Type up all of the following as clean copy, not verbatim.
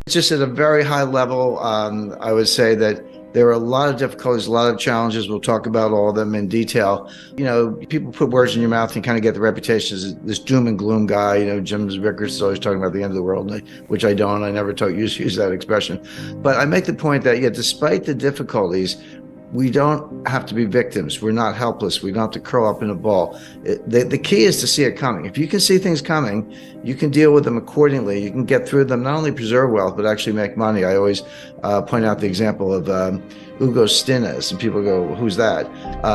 Just at a very high level, I would say that there are a lot of difficulties, a lot of challenges. We'll talk about all of them in detail. People put words in your mouth and kind of get the reputation as this doom and gloom guy. Jim Rickards is always talking about the end of the world, which I don't. I never use that expression. But I make the point that, despite the difficulties, we don't have to be victims. We're not helpless. We don't have to curl up in a ball. The key is to see it coming. If you can see things coming, you can deal with them accordingly. You can get through them, not only preserve wealth, but actually make money. I always point out the example of Hugo Stinnes, and people go, who's that?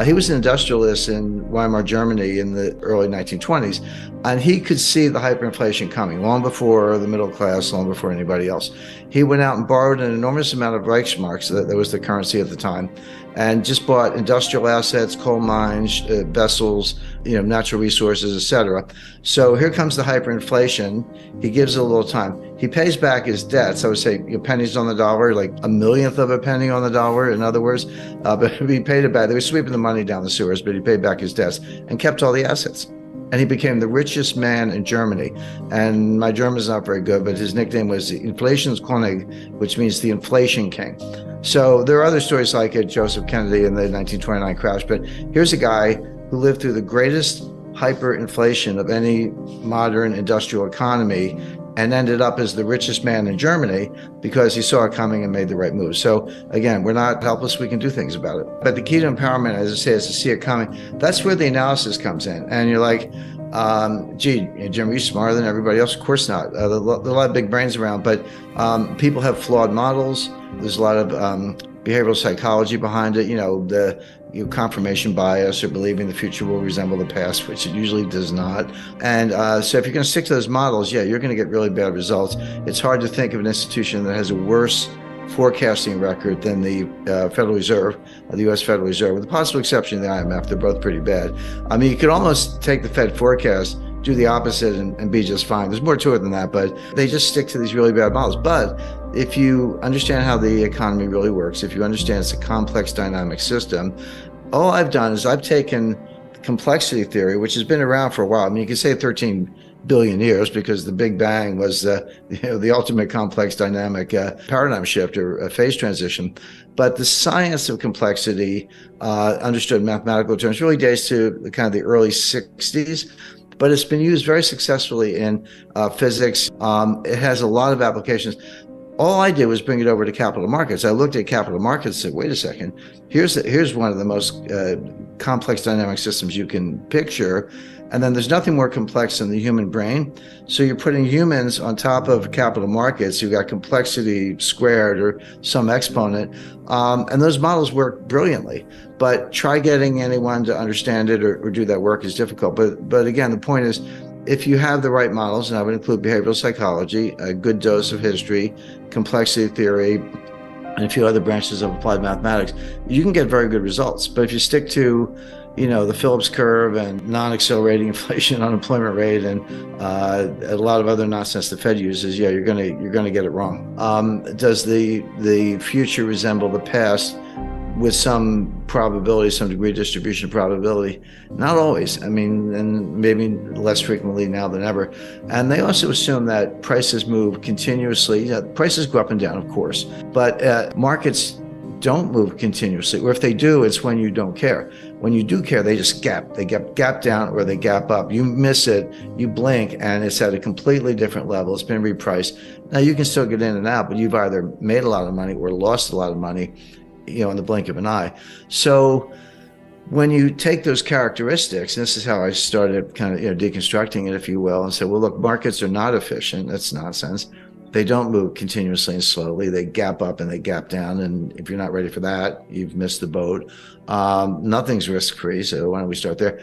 He was an industrialist in Weimar, Germany in the early 1920s, and he could see the hyperinflation coming long before the middle class, long before anybody else. He went out and borrowed an enormous amount of Reichsmarks, that was the currency at the time, and just bought industrial assets, coal mines, vessels, natural resources, etc. So here comes the hyperinflation. He gives it a little time. He pays back his debts. I would say pennies on the dollar, like a millionth of a penny on the dollar, in other words. But he paid it back. They were sweeping the money down the sewers, but he paid back his debts and kept all the assets. And he became the richest man in Germany. And my German's not very good, but his nickname was the Inflationskönig, which means the inflation king. So there are other stories like it, Joseph Kennedy in the 1929 crash. But here's a guy who lived through the greatest hyperinflation of any modern industrial economy and ended up as the richest man in Germany because he saw it coming and made the right move. So again, we're not helpless. We can do things about it. But the key to empowerment, as I say, is to see it coming. That's where the analysis comes in. And you're like, gee, Jim, are you smarter than everybody else? Of course not. There are a lot of big brains around, but people have flawed models. There's a lot of behavioral psychology behind it. The confirmation bias, or believing the future will resemble the past, which it usually does not. And so if you're going to stick to those models, you're going to get really bad results. It's hard to think of an institution that has a worse forecasting record than the Federal Reserve, the U.S. Federal Reserve, with the possible exception of the IMF. They're both pretty bad. I mean, you could almost take the Fed forecast, do the opposite, and be just fine. There's more to it than that, but they just stick to these really bad models. But if you understand how the economy really works, if you understand it's a complex dynamic system, all I've done is I've taken complexity theory, which has been around for a while. I mean, you can say 13 billion years because the Big Bang was the ultimate complex dynamic paradigm shift or a phase transition. But the science of complexity, understood in mathematical terms, really dates to kind of the early 60s. But it's been used very successfully in physics. It has a lot of applications. All I did was bring it over to capital markets. I looked at capital markets and said, wait a second, here's one of the most complex dynamic systems you can picture. And then there's nothing more complex than the human brain. So you're putting humans on top of capital markets. You've got complexity squared or some exponent. And those models work brilliantly. But try getting anyone to understand it or do that work is difficult. But again, the point is, if you have the right models, and I would include behavioral psychology, a good dose of history, complexity theory, and a few other branches of applied mathematics, you can get very good results. But if you stick to, the Phillips curve and non-accelerating inflation, unemployment rate, and a lot of other nonsense the Fed uses, you're gonna get it wrong. Does the future resemble the past? With some probability, some degree of distribution of probability. Not always. I mean, and maybe less frequently now than ever. And they also assume that prices move continuously. Prices go up and down, of course, but markets don't move continuously. Or if they do, it's when you don't care. When you do care, they just gap. They gap down or they gap up. You miss it, you blink, and it's at a completely different level. It's been repriced. Now, you can still get in and out, but you've either made a lot of money or lost a lot of money in the blink of an eye. So when you take those characteristics, and this is how I started kind of deconstructing it, if you will, and say, well, look, markets are not efficient. That's nonsense. They don't move continuously and slowly. They gap up and they gap down. And if you're not ready for that, you've missed the boat. Nothing's risk-free. So why don't we start there?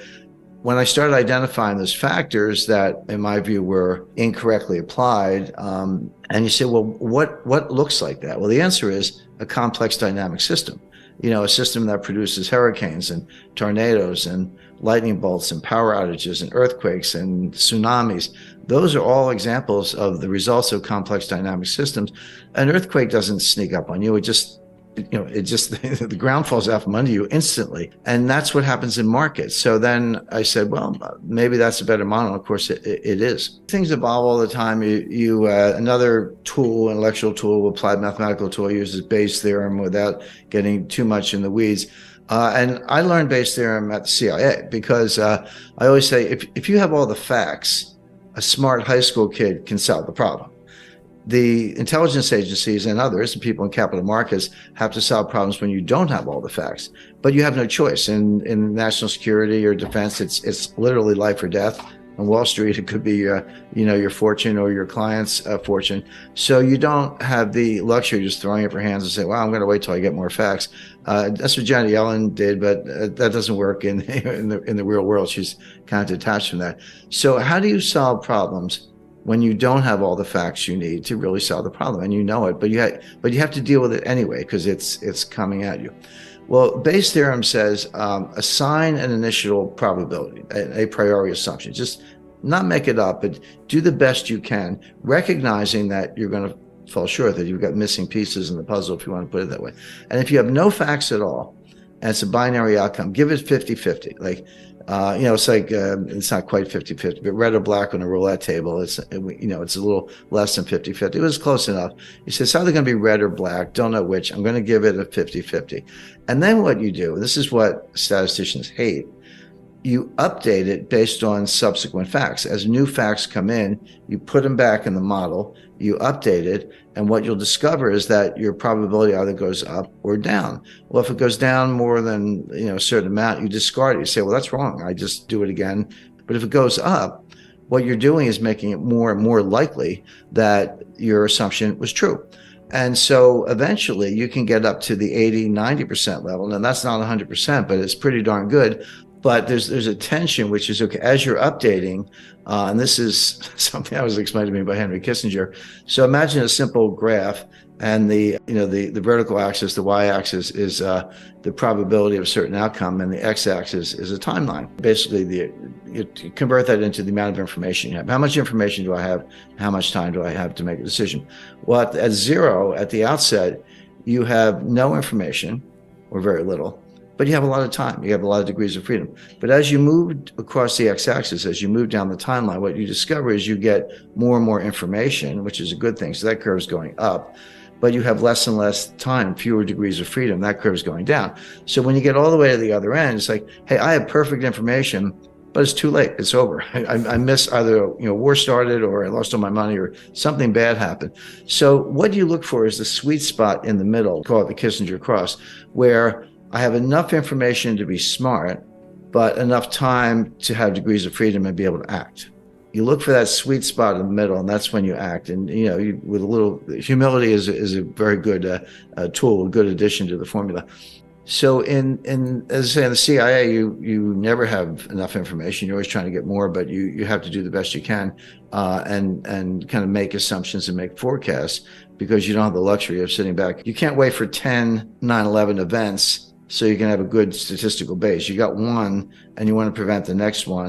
When I started identifying those factors that, in my view, were incorrectly applied, and you say, well, what looks like that? Well, the answer is a complex dynamic system. A system that produces hurricanes and tornadoes and lightning bolts and power outages and earthquakes and tsunamis. Those are all examples of the results of complex dynamic systems. An earthquake doesn't sneak up on you. It just it just, the ground falls out from under you instantly. And that's what happens in markets. So then I said, well, maybe that's a better model. Of course, it is. Things evolve all the time. Another tool, intellectual tool, applied mathematical tool, uses Bayes' theorem without getting too much in the weeds. And I learned Bayes' theorem at the CIA because I always say, if you have all the facts, a smart high school kid can solve the problem. The intelligence agencies and others, and people in capital markets, have to solve problems when you don't have all the facts. But you have no choice. In national security or defense, it's literally life or death. On Wall Street, it could be your fortune or your client's fortune. So you don't have the luxury of just throwing up your hands and say, well, I'm going to wait till I get more facts. That's what Janet Yellen did, but that doesn't work in the real world. She's kind of detached from that. So how do you solve problems when you don't have all the facts you need to really solve the problem, and you know it, but you have to deal with it anyway because it's coming at you? Well, Bayes' theorem says assign an initial probability, a priori assumption. Just not make it up, but do the best you can, recognizing that you're going to fall short, that you've got missing pieces in the puzzle, if you want to put it that way. And if you have no facts at all, and it's a binary outcome, give it 50-50. Like, it's like, it's not quite 50-50, but red or black on a roulette table, it's a little less than 50-50. It was close enough. You say, it's either going to be red or black, don't know which, I'm going to give it a 50-50. And then what you do, this is what statisticians hate, you update it based on subsequent facts. As new facts come in, you put them back in the model, you update it, and what you'll discover is that your probability either goes up or down. Well, if it goes down more than a certain amount, you discard it. You say, well, that's wrong, I just do it again. But if it goes up, what you're doing is making it more and more likely that your assumption was true. And so eventually you can get up to the 80-90% level. And that's not 100%, but it's pretty darn good. But there's a tension, which is, okay, as you're updating, and this is something that was explained to me by Henry Kissinger. So imagine a simple graph, and the vertical axis, the y-axis, is the probability of a certain outcome, and the x-axis is a timeline. Basically, you convert that into the amount of information you have. How much information do I have? How much time do I have to make a decision? Well, at zero, at the outset, you have no information, or very little. But you have a lot of time. You have a lot of degrees of freedom. But as you move across the x-axis, as you move down the timeline, what you discover is you get more and more information, which is a good thing. So that curve is going up. But you have less and less time, fewer degrees of freedom. That curve is going down. So when you get all the way to the other end, it's like, hey, I have perfect information, but it's too late. It's over. I miss either war started, or I lost all my money, or something bad happened. So what you look for is the sweet spot in the middle, call it the Kissinger cross, where I have enough information to be smart, but enough time to have degrees of freedom and be able to act. You look for that sweet spot in the middle, and that's when you act. And with a little humility is a very good tool, a good addition to the formula. So as I say, in the CIA, you never have enough information. You're always trying to get more, but you have to do the best you can, and kind of make assumptions and make forecasts, because you don't have the luxury of sitting back. You can't wait for 10 9/11 events so you can have a good statistical base. You got one, and you want to prevent the next one.